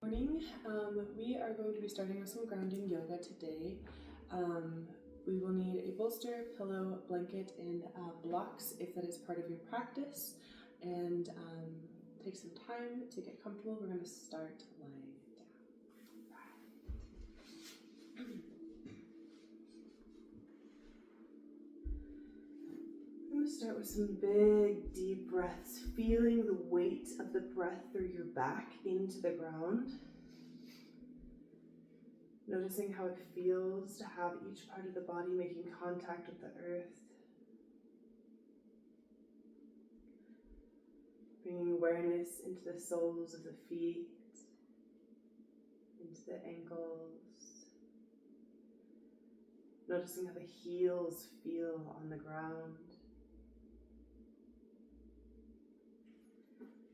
Morning. We are going to be starting with some grounding yoga today. We will need a bolster, pillow, blanket, and blocks if that is part of your practice. And take some time to get comfortable. We're going to start lying down. I'm going to start with some big, deep breaths, feeling the weight of the breath through your back into the ground. Noticing how it feels to have each part of the body making contact with the earth. Bringing awareness into the soles of the feet, into the ankles. Noticing how the heels feel on the ground.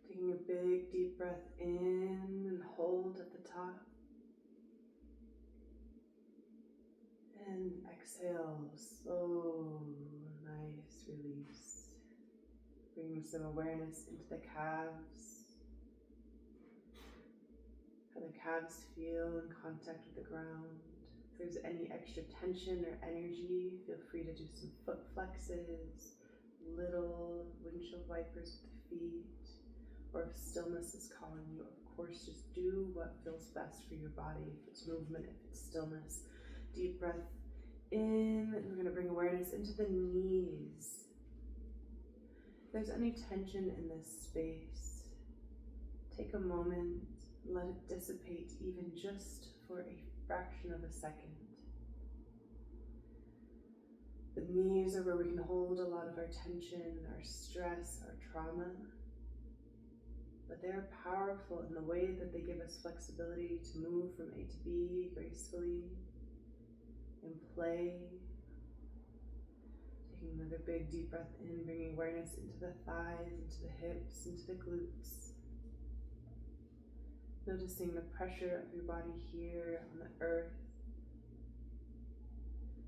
Taking a big deep breath in and hold at the top. And exhale, slow, nice release. Bringing some awareness into the calves. How the calves feel in contact with the ground. If there's any extra tension or energy, feel free to do some foot flexes, little windshield wipers with the feet. Or if stillness is calling you, of course, just do what feels best for your body. If it's movement, if it's stillness. Deep breath in, and we're going to bring awareness into the knees. If there's any tension in this space, take a moment, let it dissipate even just for a fraction of a second. The knees are where we can hold a lot of our tension, our stress, our trauma. But they're powerful in the way that they give us flexibility to move from A to B gracefully and play. Taking another big deep breath in, bringing awareness into the thighs, into the hips, into the glutes. Noticing the pressure of your body here on the earth.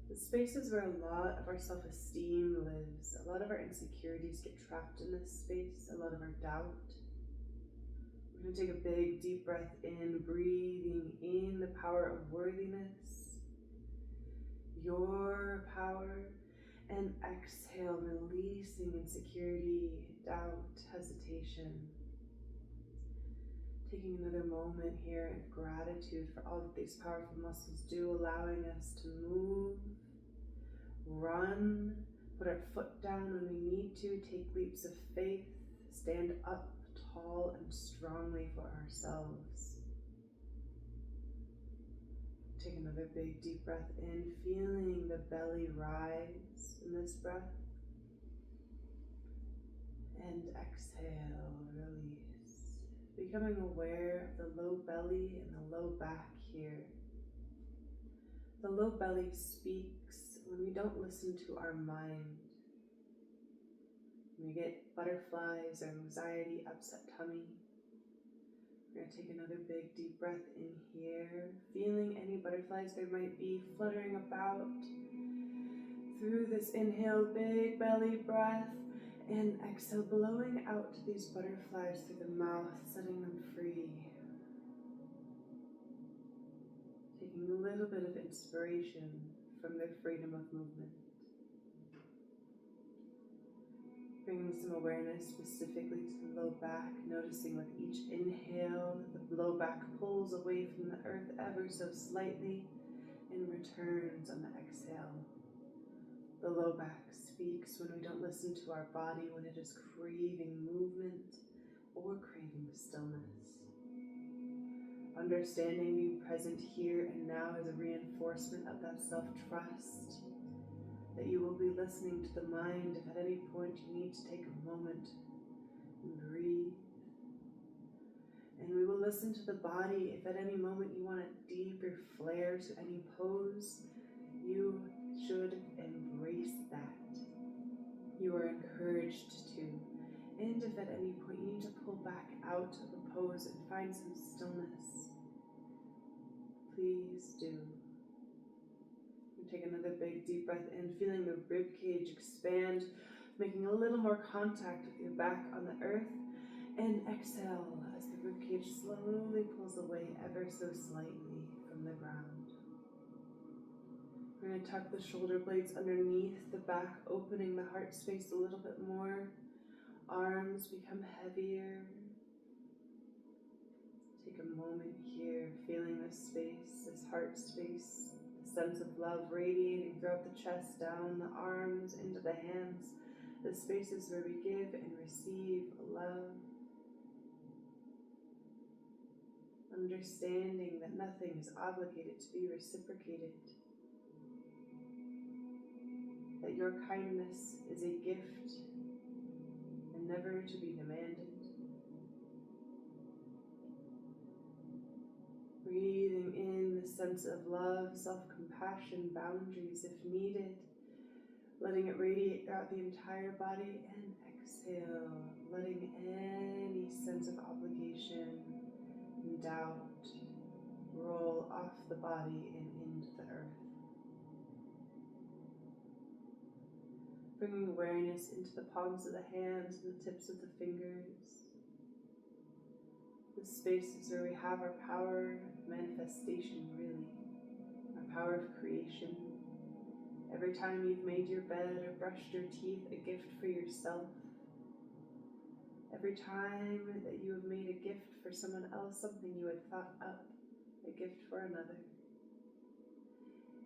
The spaces where a lot of our self-esteem lives, a lot of our insecurities get trapped in this space, a lot of our doubt. We're going to take a big deep breath in, breathing in the power of worthiness, your power, and exhale, releasing insecurity, doubt, hesitation. Taking another moment here in gratitude for all that these powerful muscles do, allowing us to move, run, put our foot down when we need to, take leaps of faith, stand up tall and strongly for ourselves. Take another big deep breath in, feeling the belly rise in this breath. And exhale, release. Becoming aware of the low belly and the low back here. The low belly speaks when we don't listen to our mind. When we get butterflies or anxiety, upset tummy. We're going to take another big deep breath in here, feeling any butterflies there might be fluttering about. Through this inhale, big belly breath, and exhale, blowing out these butterflies through the mouth, setting them free. Taking a little bit of inspiration from their freedom of movement. Bringing some awareness specifically to the low back, noticing with each inhale that the low back pulls away from the earth ever so slightly and returns on the exhale. The low back speaks when we don't listen to our body, when it is craving movement or craving stillness. Understanding being present here and now is a reinforcement of that self-trust, that you will be listening to the mind if at any point you need to take a moment and breathe. And we will listen to the body if at any moment you want a deeper flare to any pose. You should embrace that. You are encouraged to. And if at any point you need to pull back out of the pose and find some stillness, please do. Take another big deep breath in, feeling the rib cage expand, making a little more contact with your back on the earth. And exhale as the Ribcage slowly pulls away ever so slightly from the ground. We're going to tuck the shoulder blades underneath the back, opening the heart space a little bit more. Arms become heavier. Take a moment here, feeling this space, this heart space, the sense of love radiating throughout the chest, down the arms, into the hands, the spaces where we give and receive love. Understanding that nothing is obligated to be reciprocated. That your kindness is a gift and never to be demanded. Breathing in the sense of love, self-compassion, boundaries if needed. Letting it radiate throughout the entire body, and exhale, letting any sense of obligation and doubt roll off the body and into the earth. Bringing awareness into the palms of the hands and the tips of the fingers. The spaces where we have our power of manifestation, really, our power of creation. Every time you've made your bed or brushed your teeth, a gift for yourself. Every time that you have made a gift for someone else, something you had thought up, a gift for another.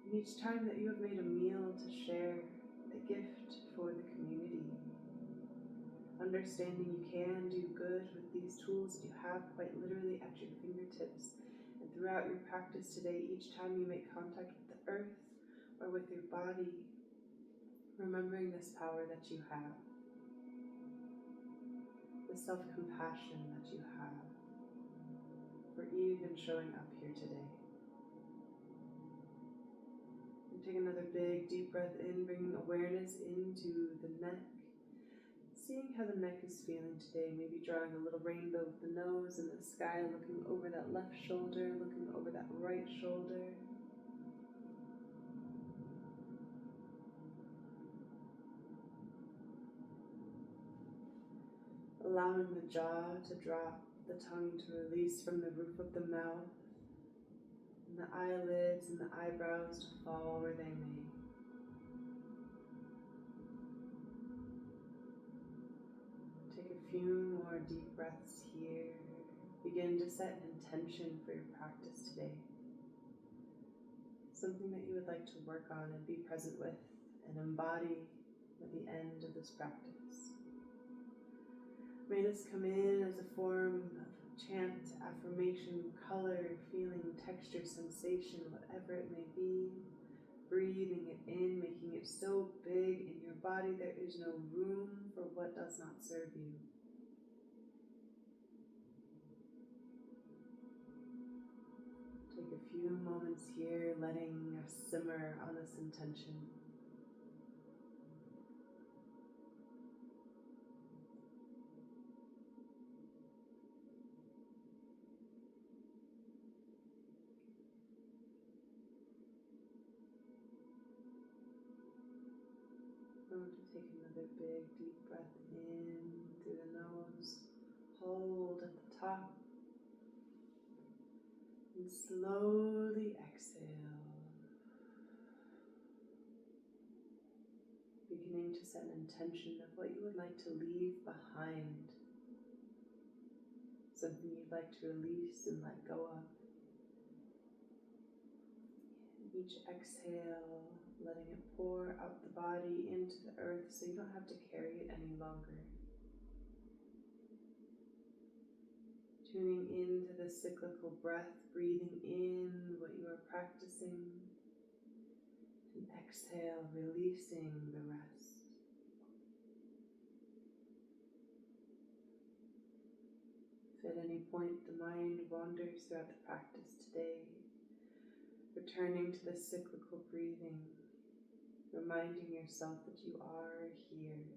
And each time that you have made a meal to share, a gift for the community. Understanding you can do good with these tools that you have quite literally at your fingertips. And throughout your practice today, each time you make contact with the earth or with your body, remembering this power that you have, the self-compassion that you have for even showing up here today. And take another big deep breath in, bringing awareness into the neck. Seeing how the neck is feeling today, maybe drawing a little rainbow with the nose and the sky, looking over that left shoulder, looking over that right shoulder. Allowing the jaw to drop, the tongue to release from the roof of the mouth, and the eyelids and the eyebrows to fall where they may. Few more deep breaths here. Begin to set an intention for your practice today. Something that you would like to work on and be present with and embody at the end of this practice. May this come in as a form of chant, affirmation, color, feeling, texture, sensation, whatever it may be. Breathing it in, making it so big in your body there is no room for what does not serve you. Take a few moments here, letting us simmer on this intention. Going to take another big deep breath in through the nose, hold at the top, and slowly exhale. Beginning to set an intention of what you would like to leave behind. Something you'd like to release and let go of. Each exhale, letting it pour out the body into the earth so you don't have to carry it any longer. Tuning into the cyclical breath, breathing in what you are practicing, and exhale, releasing the rest. If at any point the mind wanders throughout the practice today, returning to the cyclical breathing, reminding yourself that you are here.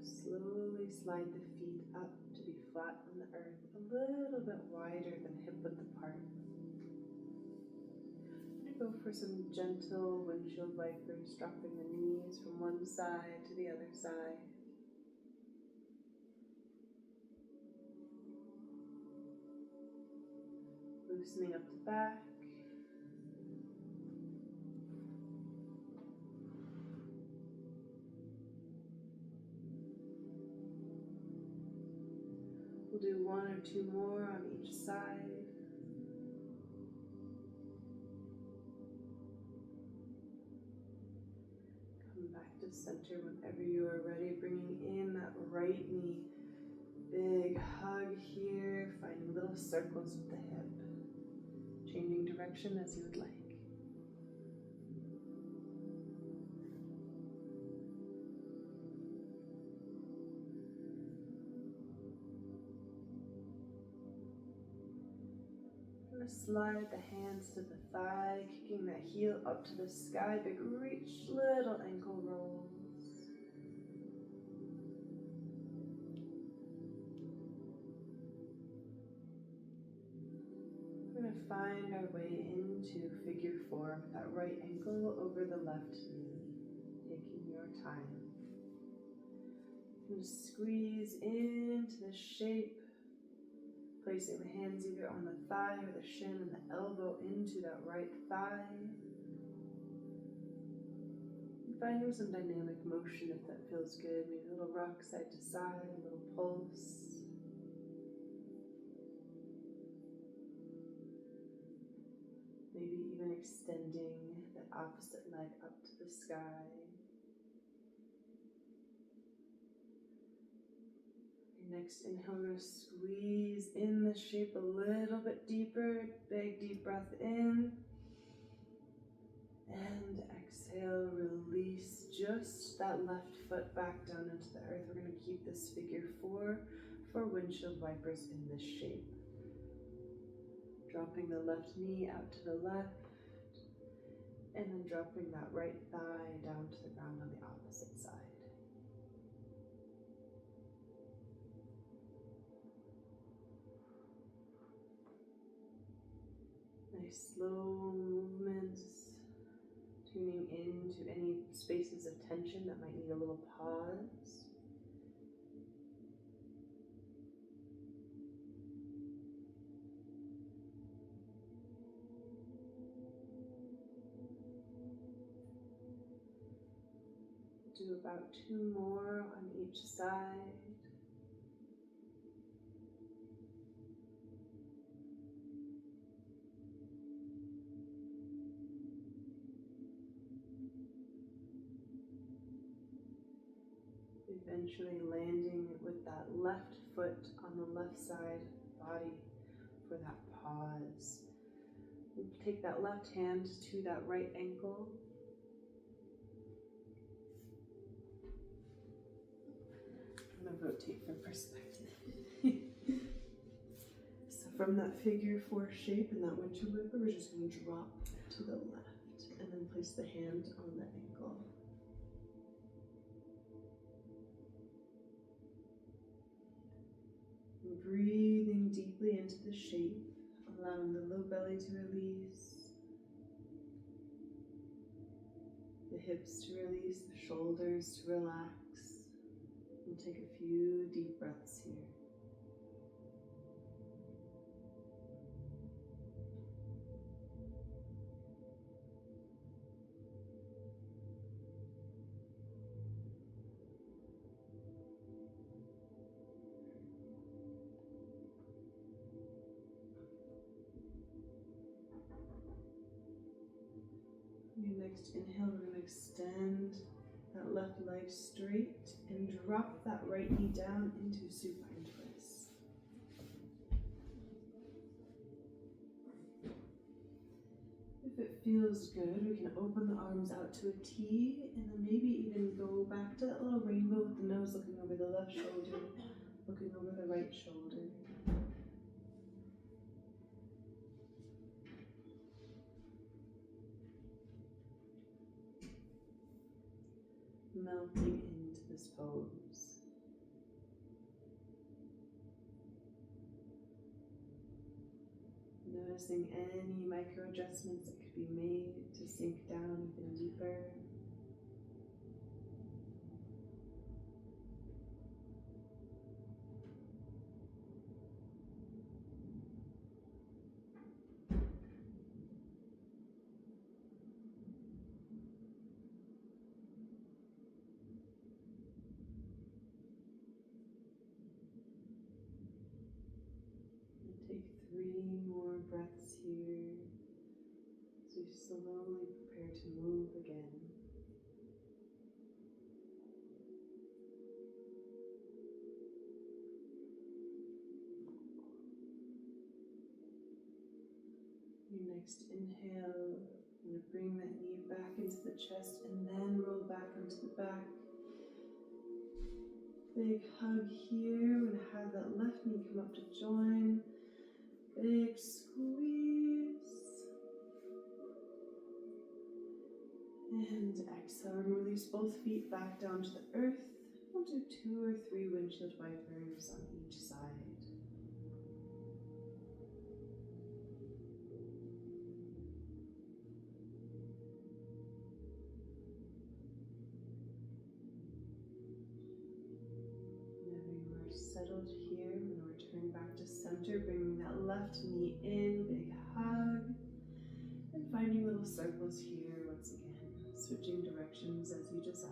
Slowly slide the feet up to be flat on the earth, a little bit wider than hip-width apart. Go for some gentle windshield wipers, dropping the knees from one side to the other side. Loosening up the back. We'll do 1 or 2 more on each side. Come back to center whenever you are ready, bringing in that right knee. Big hug here, finding little circles with the hip. Changing direction as you would like. Slide the hands to the thigh, kicking that heel up to the sky. Big reach, little ankle rolls. We're going to find our way into figure 4 with that right ankle over the left knee, taking your time. And squeeze into the shape. Placing the hands either on the thigh or the shin and the elbow into that right thigh. And finding some dynamic motion if that feels good. Maybe a little rock side to side, a little pulse. Maybe even extending the opposite leg up to the sky. Next inhale, we're going to squeeze in the shape a little bit deeper. Big deep breath in. And exhale, release just that left foot back down into the earth. We're going to keep this figure 4 for windshield wipers in this shape. Dropping the left knee out to the left. And then dropping that right thigh down to the ground on the opposite side. Nice slow movements, tuning into any spaces of tension that might need a little pause. Do about 2 more on each side. Eventually landing with that left foot on the left side body for that pause. We'll take that left hand to that right ankle. I'm going to rotate for perspective. So from that figure 4 shape and that windshield wiper, we're just going to drop to the left and then place the hand on the ankle. Breathing deeply into the shape, allowing the low belly to release, the hips to release, the shoulders to relax. We'll take a few deep breaths here. Next inhale, we're going to extend that left leg straight and drop that right knee down into supine twist. If it feels good, we can open the arms out to a T and then maybe even go back to that little rainbow with the nose looking over the left shoulder, looking over the right shoulder. Melting into this pose. Noticing any micro adjustments that could be made to sink down even deeper. Take 3 more breaths here as we slowly prepare to move again. Your next inhale, I'm going to bring that knee back into the chest and then roll back onto the back. Big hug here. We're going to have that left knee come up to join. Big squeeze. And exhale, release both feet back down to the earth. We'll do 2 or 3 windshield wipers on each side. Settled here, we're going to return back to center, bringing that left knee in, big hug, and finding little circles here once again, switching directions as you desire.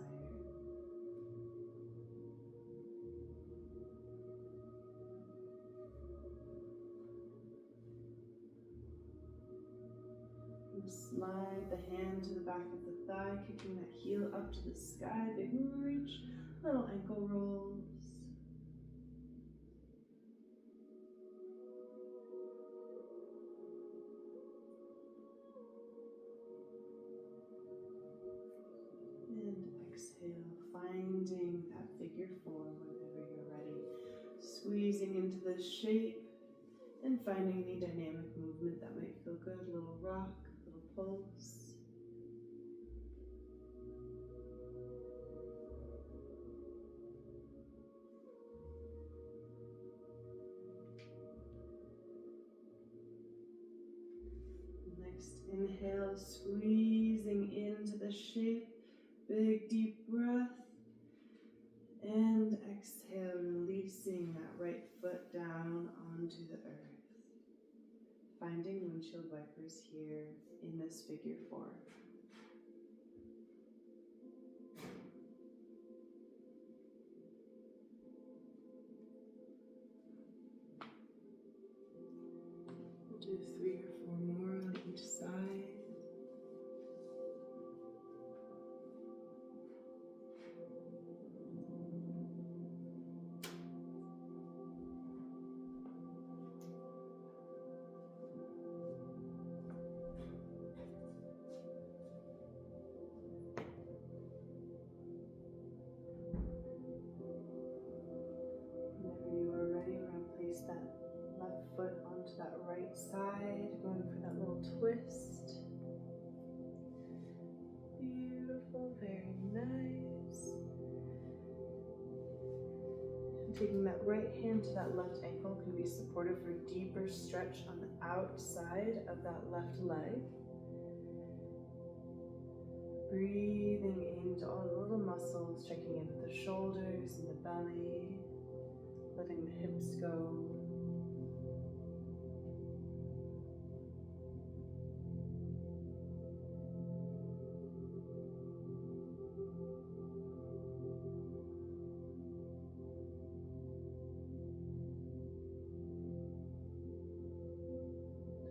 And slide the hand to the back of the thigh, kicking that heel up to the sky, big reach, little ankle rolls. Finding that figure 4 whenever you're ready. Squeezing into the shape and finding any dynamic movement that might feel good. A little rock, a little pulse. Next inhale, squeezing into the shape. Big deep breath. And exhale, releasing that right foot down onto the earth. Finding windshield wipers here in this figure 4. We'll do 3 or 4 more on each side. That left foot onto that right side, going for that little twist. Beautiful, very nice. And taking that right hand to that left ankle can be supportive for a deeper stretch on the outside of that left leg. Breathing into all the little muscles, checking in with the shoulders and the belly. Letting the hips go.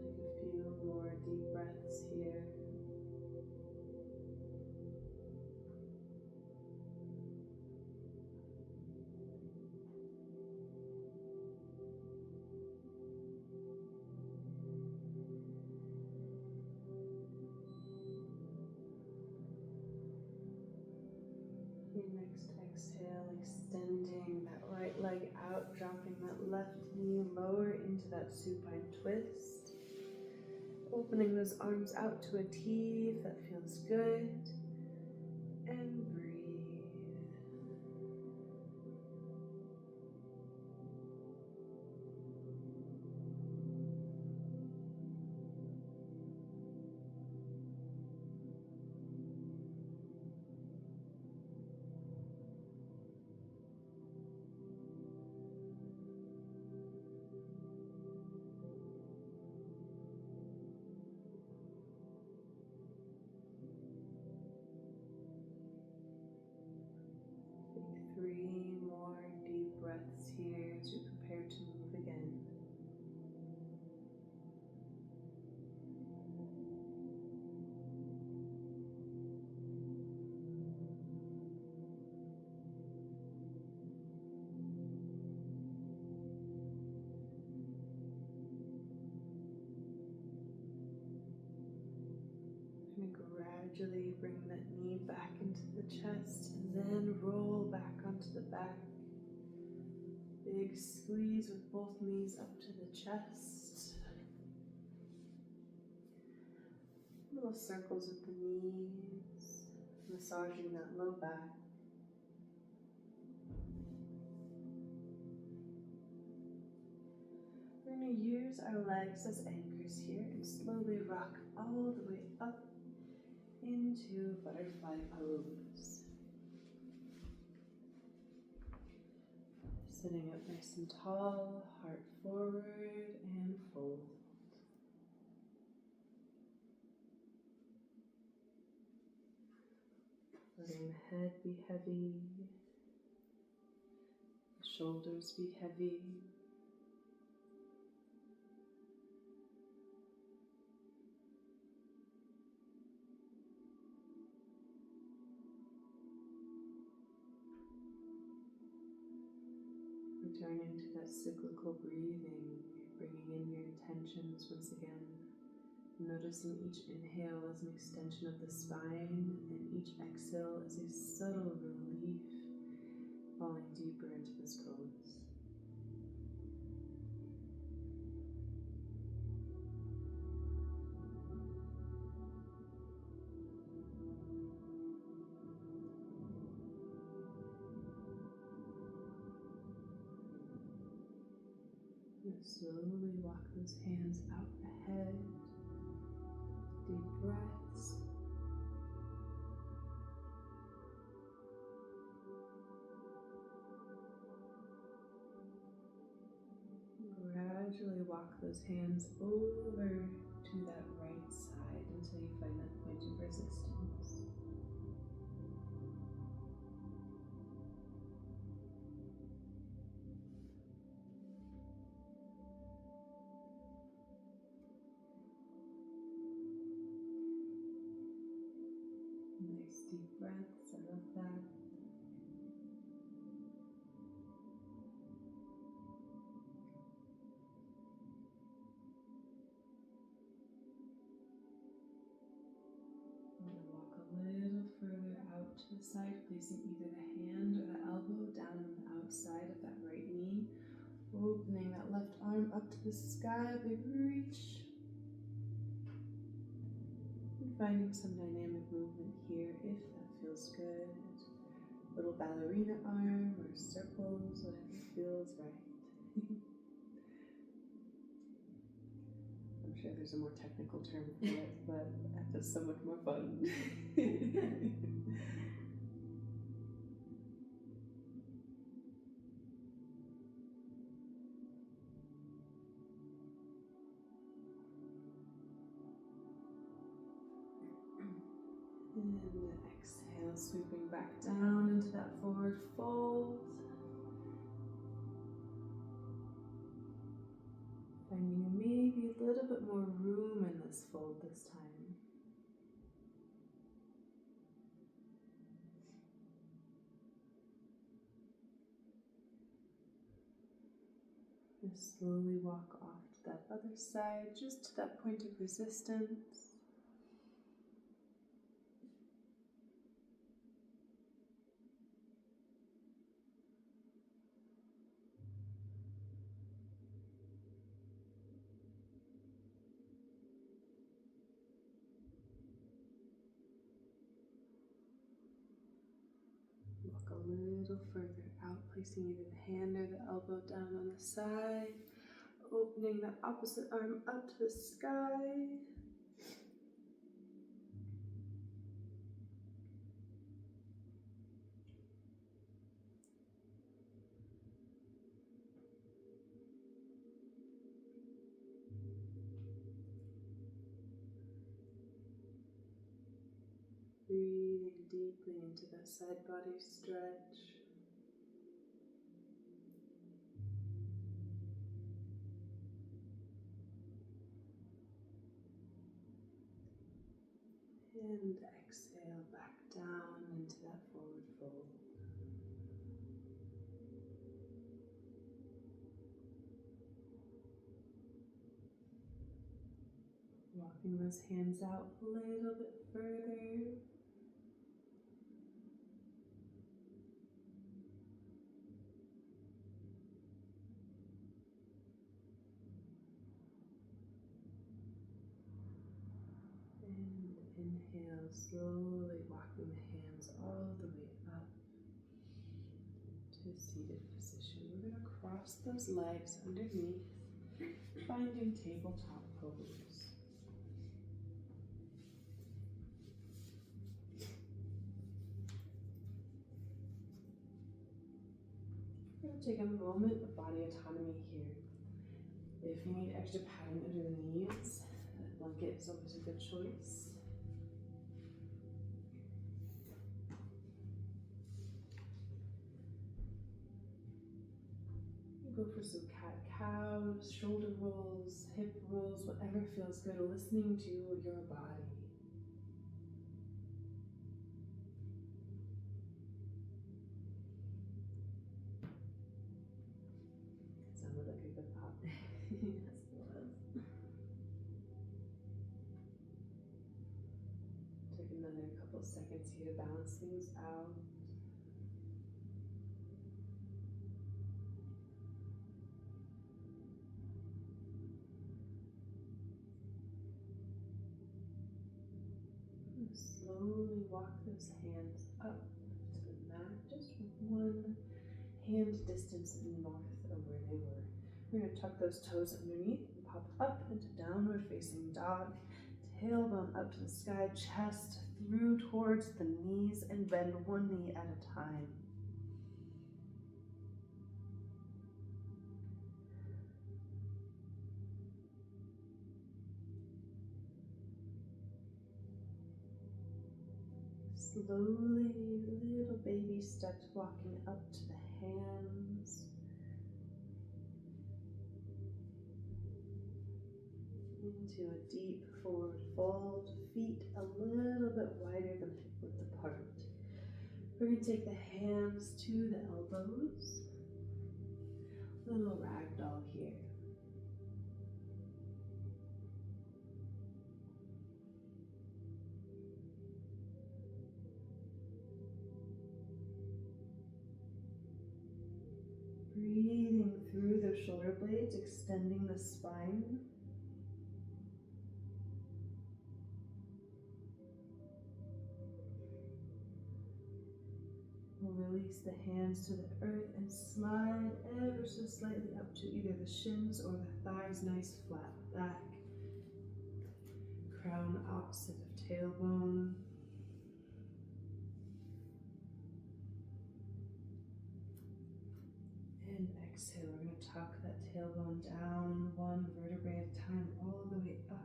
Take a few more deep breaths here. Next exhale, extending that right leg out, dropping that left knee lower into that supine twist. Opening those arms out to a T if that feels good. And breathe. Gradually bring that knee back into the chest and then roll back onto the back. Big squeeze with both knees up to the chest. Little circles with the knees, massaging that low back. We're going to use our legs as anchors here and slowly rock all the way up into butterfly pose. Sitting up nice and tall, heart forward and fold. Letting the head be heavy, the shoulders be heavy. Returning to that cyclical breathing, bringing in your intentions once again. Noticing each inhale as an extension of the spine and each exhale as a subtle relief, falling deeper into this pose. And slowly walk those hands out ahead. Deep breaths. Gradually walk those hands over to that right side until you find that point of resistance. Nice deep breaths, I love that. I'm going to walk a little further out to the side, placing either the hand or the elbow down on the outside of that right knee. Opening that left arm up to the sky, big reach. And finding some dynamic movement here if that feels good. Little ballerina arm or circles, whatever feels right. I'm sure there's a more technical term for it, but that feels so much more fun. And exhale, sweeping back down into that forward fold. Finding maybe a little bit more room in this fold this time. Just slowly walk off to that other side, just to that point of resistance. Walk a little further out, placing either the hand or the elbow down on the side. Opening the opposite arm up to the sky. Breathing deeply into that side body stretch. And exhale back down into that forward fold. Walking those hands out a little bit further. And inhale, slowly walking the hands all the way up to a seated position. We're going to cross those legs underneath, finding tabletop pose. We're going to take a moment of body autonomy here. If you need extra padding under the knees, a blanket is always a good choice. Go for some cat-cows, shoulder rolls, hip rolls, whatever feels good, listening to your body. Sounded like a good pop. Yes, it was. Take another couple seconds here to balance things out. Slowly walk those hands up to the mat, just one hand distance north of where they were. We're going to tuck those toes underneath and pop up into downward facing dog. Tailbone up to the sky, chest through towards the knees, and bend one knee at a time. Slowly, little baby steps walking up to the hands. Into a deep forward fold, feet a little bit wider than hip width apart. We're going to take the hands to the elbows. Little ragdoll here. Breathing through those shoulder blades, extending the spine. We'll release the hands to the earth and slide ever so slightly up to either the shins or the thighs, nice flat back. Crown opposite of tailbone. And exhale, we're going to tuck that tailbone down one vertebrae at a time, all the way up.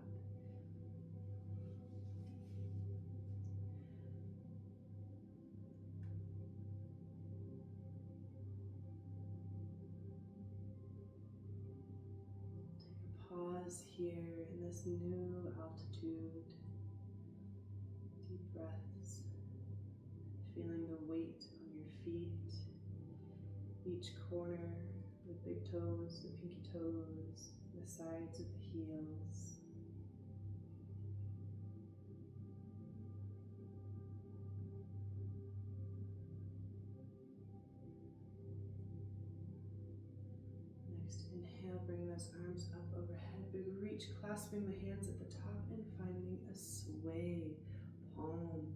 Pause here in this new altitude. Deep breaths. Feeling the weight on your feet. Each corner, the big toes, the pinky toes, the sides of the heels. Next, inhale, bring those arms up overhead, big reach, clasping the hands at the top and finding a sway palm.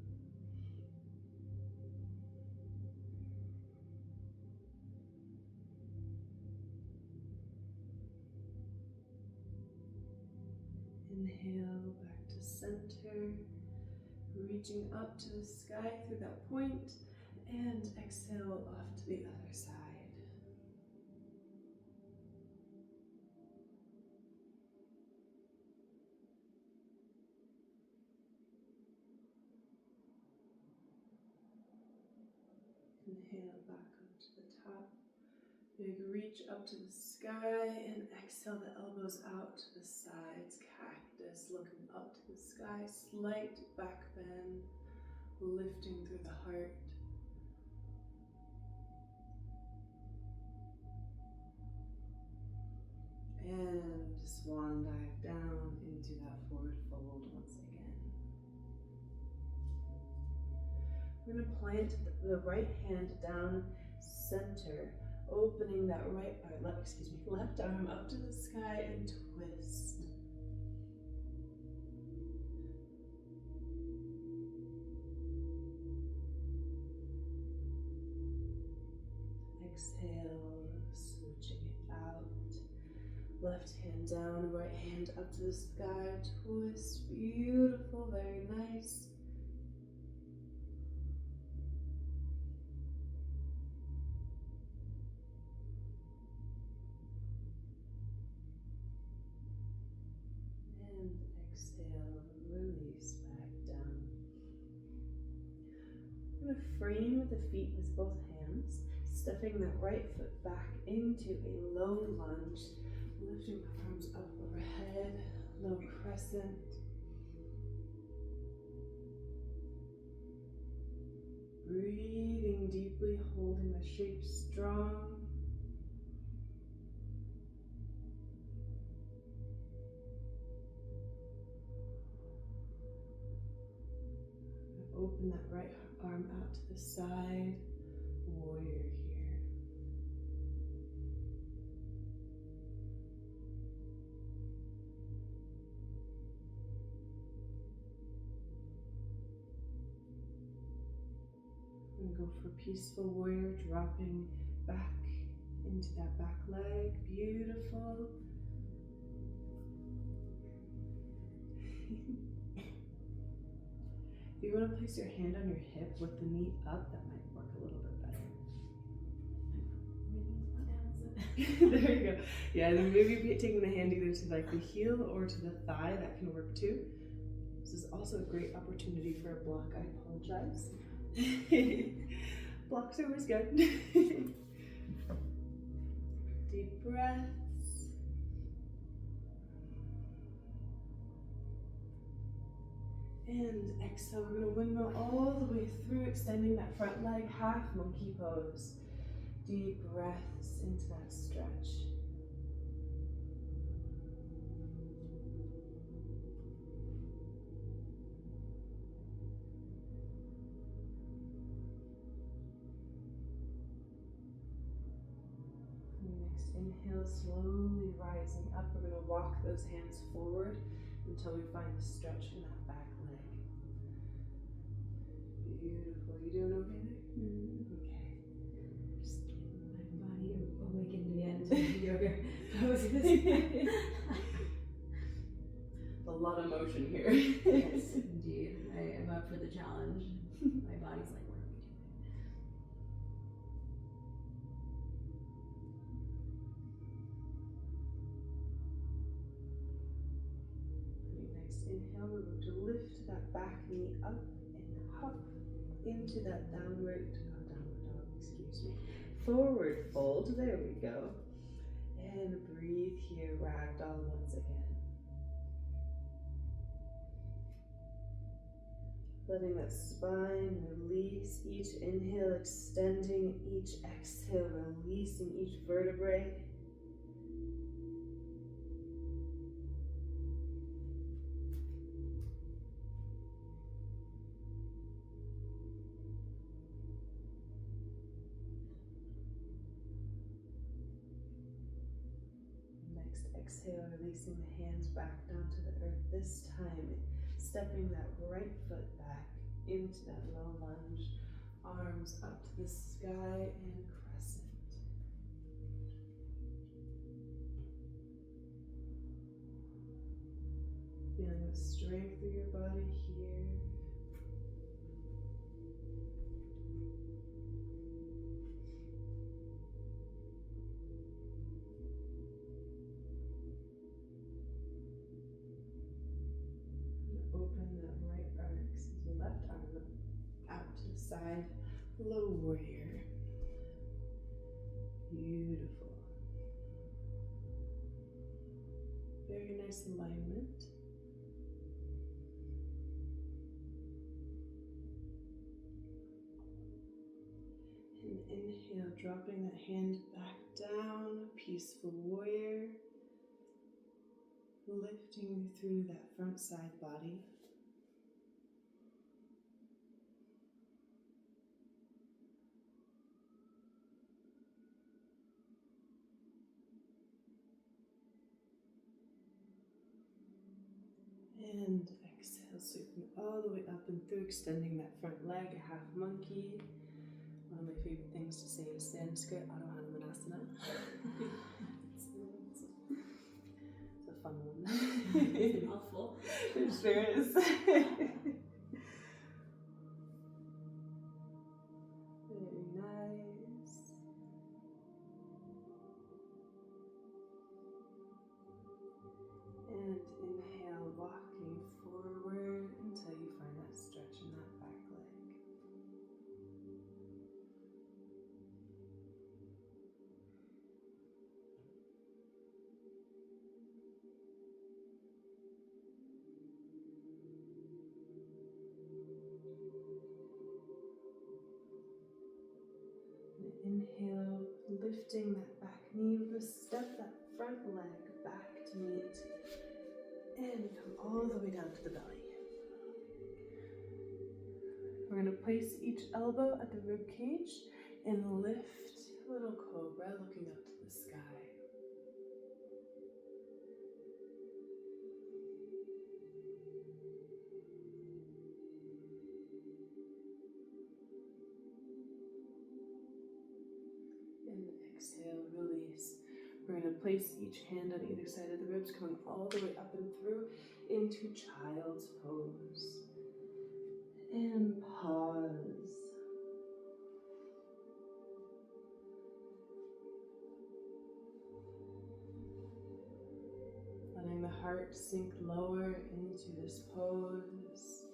Inhale, back to center, reaching up to the sky through that point, and exhale off to the other side. Inhale, back up to the top. Big reach up to the sky, and exhale the elbows out to the sides. Cactus, looking up to the sky. Slight back bend, lifting through the heart. And swan dive down into that forward fold. We're going to plant the right hand down center, opening that left arm up to the sky and twist. Exhale, switching it out. Left hand down, right hand up to the sky, twist. Beautiful, very nice. And exhale, release back down. I'm going to frame the feet with both hands, stepping that right foot back into a low lunge, lifting my arms up overhead, low crescent. Breathing deeply, holding the shape strong. Open that right arm out to the side, warrior here. I'm going to go for peaceful warrior, dropping back into that back leg. Beautiful. If you want to place your hand on your hip with the knee up, that might work a little bit better. There you go. Yeah, and then maybe taking the hand either to like the heel or to the thigh, that can work too. This is also a great opportunity for a block. I apologize. Blocks are always good. Deep breaths. And exhale, we're going to windmill all the way through, extending that front leg, half monkey pose. Deep breaths into that stretch. Next inhale, slowly rising up. We're going to walk those hands forward until we find the stretch in that back leg. Beautiful. You doing okay there? Mm-hmm. Okay. Just getting my body awakened again to yoga poses. A lot of motion here. Yes, indeed. I am up for the challenge. My body's like, what are we doing? Next inhale, we're going to lift that back knee up and hop into that downward dog, excuse me. Forward fold, there we go. And breathe here, ragdoll once again. Letting that spine release, each inhale extending, each exhale releasing each vertebrae. Next exhale, releasing the hands back down to the earth. This time, stepping that right foot back into that low lunge, arms up to the sky and crescent. Feeling the strength through your body here. Open that left arm out to the side, low warrior. Beautiful. Very nice alignment. And inhale, dropping that hand back down, peaceful warrior. Lifting through that front side body. And exhale, sweeping all the way up and through, extending that front leg, a half monkey. One of my favorite things to say is Sanskrit, Adho Hanumanasana. It's a fun one. It's a mouthful. It sure is. Very nice. And inhale, walking forward until you find that stretch in that back leg. Inhale, lifting that back knee, we're going to step that front leg back to meet and come all the way down to the belly. We're going to place each elbow at the rib cage and lift, little cobra, looking up to the sky. And exhale, release. We're going to place each hand on either side of the ribs, coming all the way up and through into child's pose. And pause. Letting the heart sink lower into this pose.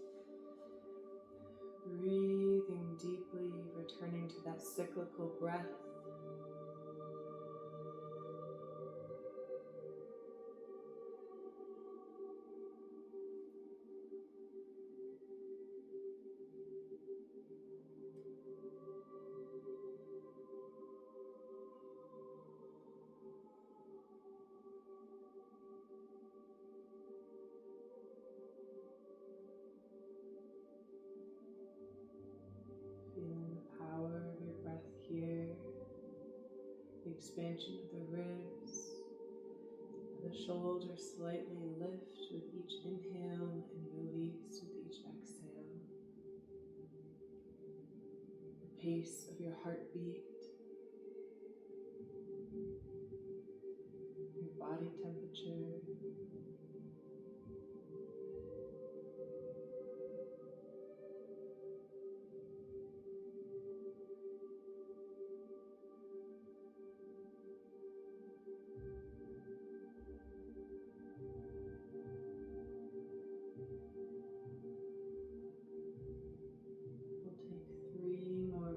Breathing deeply, returning to that cyclical breath. Feeling the power of your breath here, the expansion of the ribs, the shoulders slightly lift with each inhale and release with each exhale. The pace of your heartbeat, your body temperature.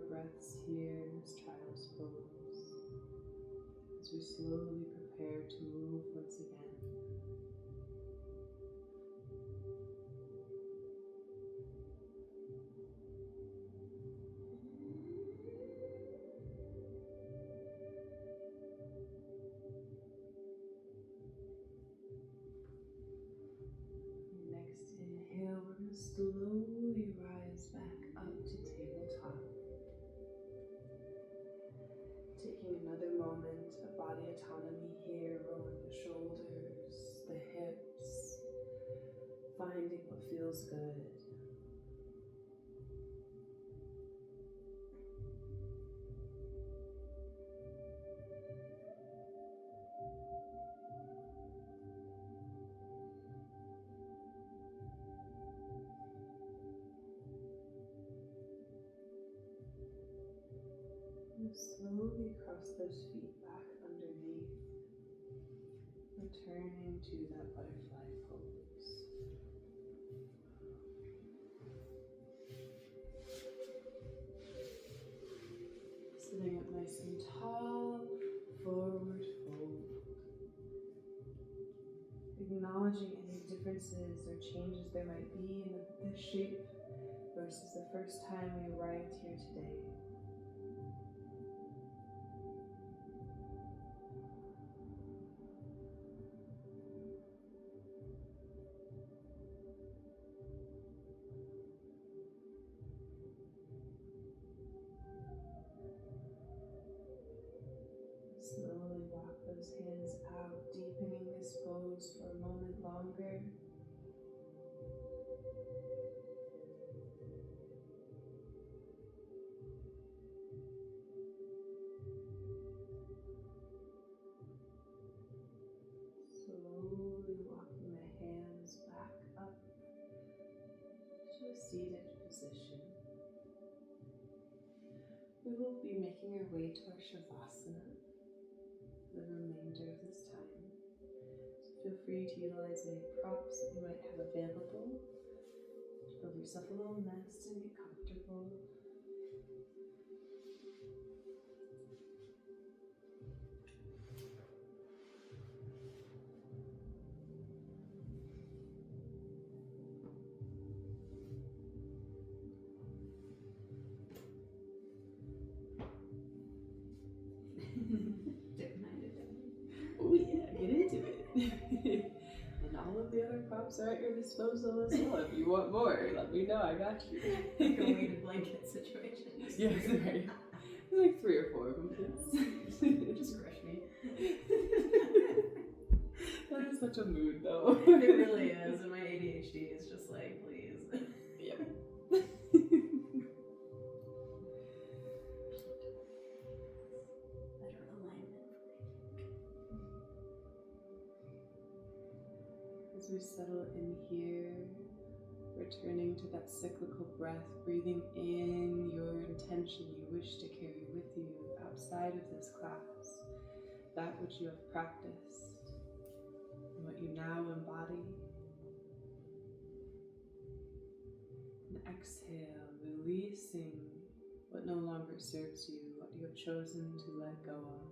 Breaths here in this child's pose as we slowly prepare to move once again. Next inhale, we're going to slowly rise back up to tabletop. Taking another moment of body autonomy here, rolling the shoulders, the hips, finding what feels good. Slowly cross those feet back underneath, returning to that butterfly pose. Sitting up nice and tall, forward fold. Acknowledging any differences or changes there might be in the shape versus the first time we arrived here today. Slowly walk those hands out, deepening this pose for a moment longer. We will be making our way to our Shavasana for the remainder of this time. So feel free to utilize any props that you might have available. Build yourself a little nest and get comfortable. Oh yeah, get into it. And all of the other props are at your disposal as well. If you want more, let me know. I got you. Like a weighted blanket situation. Yes, right. Like 3 or 4 of them, please. Just crush me. That is such a mood, though. It really is, and my ADHD is just like, please. Yep. Better alignment. As we settle in here, returning to that cyclical breath, breathing in your intention you wish to carry with you outside of this class, that which you have practiced, and what you now embody. And exhale, releasing what no longer serves you, what you have chosen to let go of.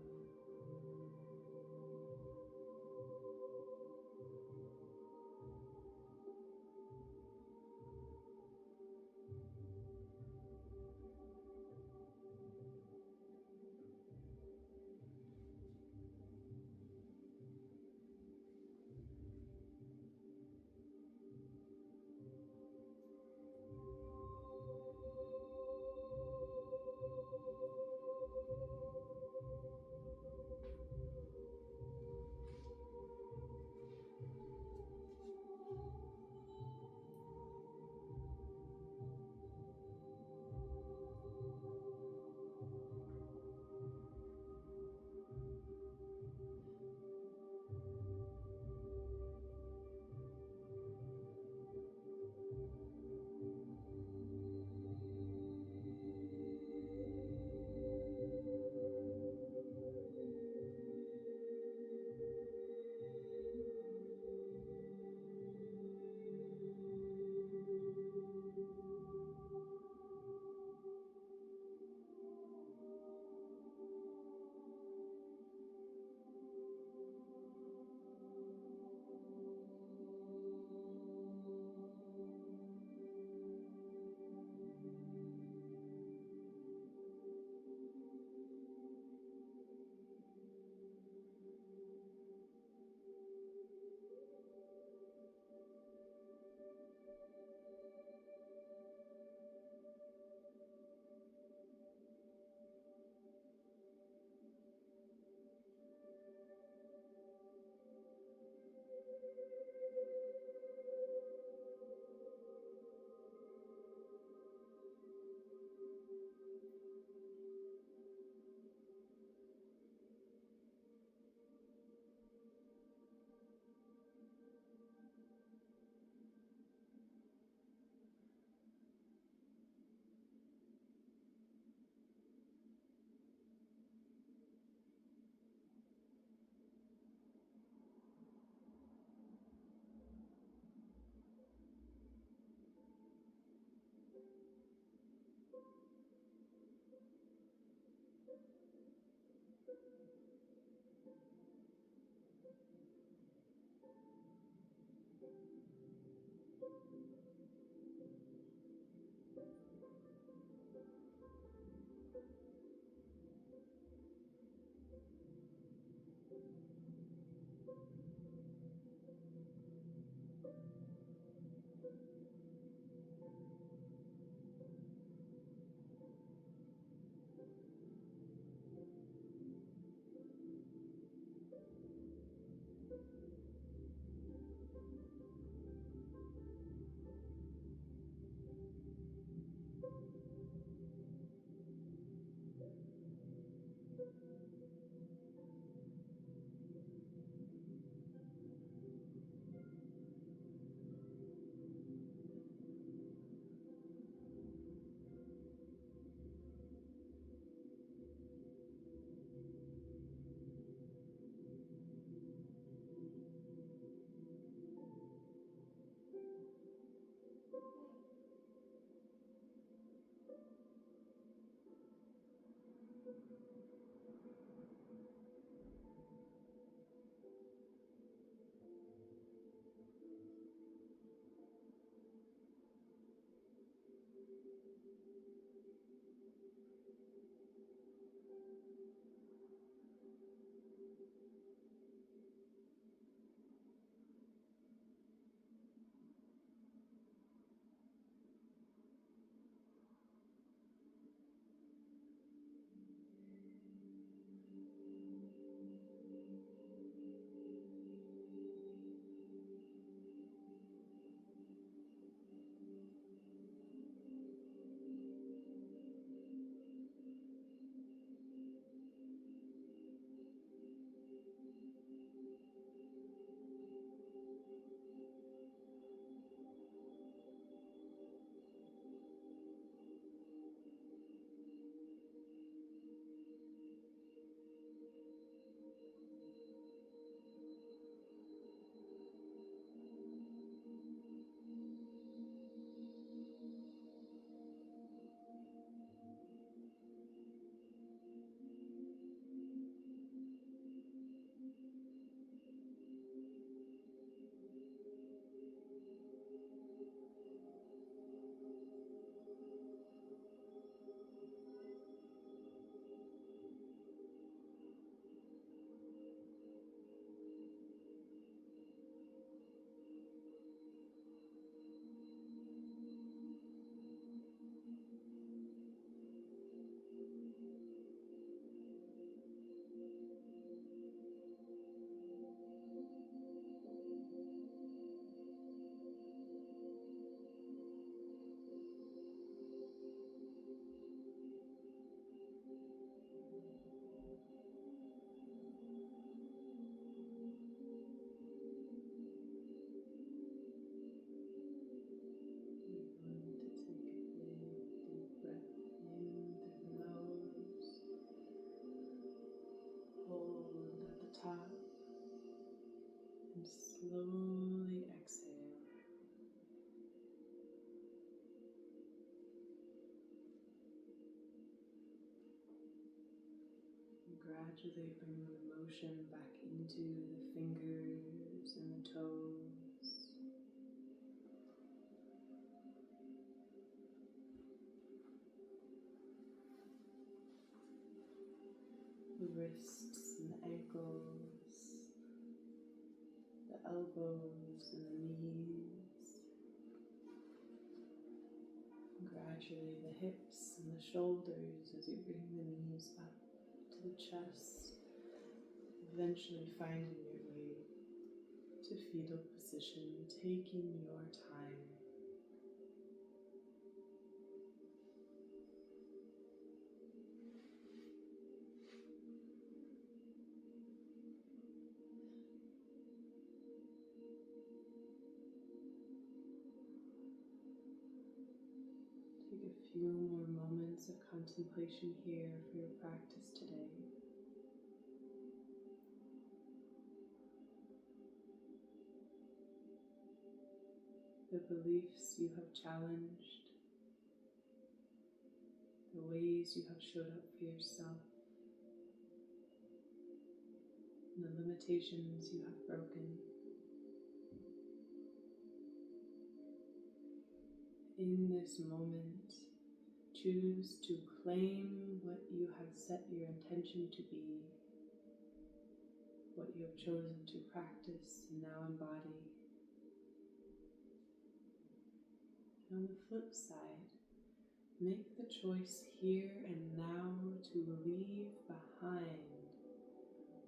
slowly exhale. And gradually bring the motion back into the fingers and the toes. The wrists and the ankles, the elbows and the knees, and gradually the hips and the shoulders as you bring the knees up to the chest, eventually finding your way to fetal position, taking your time. Take a few more moments of contemplation here for your practice today. The beliefs you have challenged, the ways you have showed up for yourself, and the limitations you have broken. In this moment, choose to claim what you have set your intention to be, what you have chosen to practice and now embody. And on the flip side, make the choice here and now to leave behind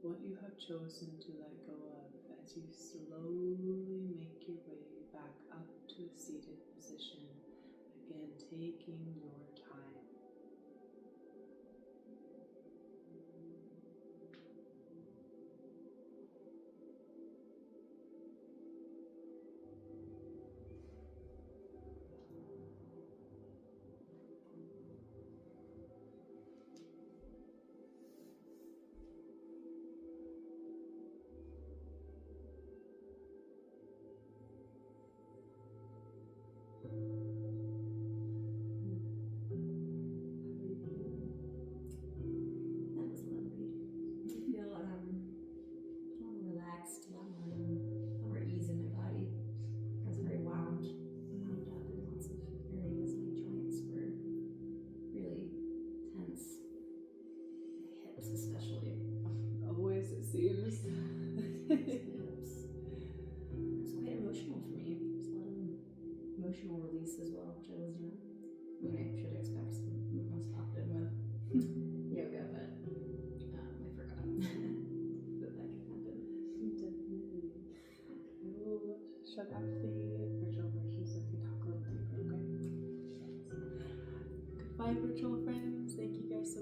what you have chosen to let go of as you slowly make your way back up to a seated position. Again, taking your time. That was lovely. I feel a lot more relaxed, a lot more ease in my body. I was very wound up in lots of areas. My joints were really tense. My hips especially. Always it seems. Hips. It was quite emotional for me. There's a lot of emotional release as well, which I wasn't. I mean, I should expect some most often with yoga, but I forgot that can happen. Definitely. I will shut off the virtual version so we can talk a little deeper, okay? Goodbye, virtual friends. Thank you guys so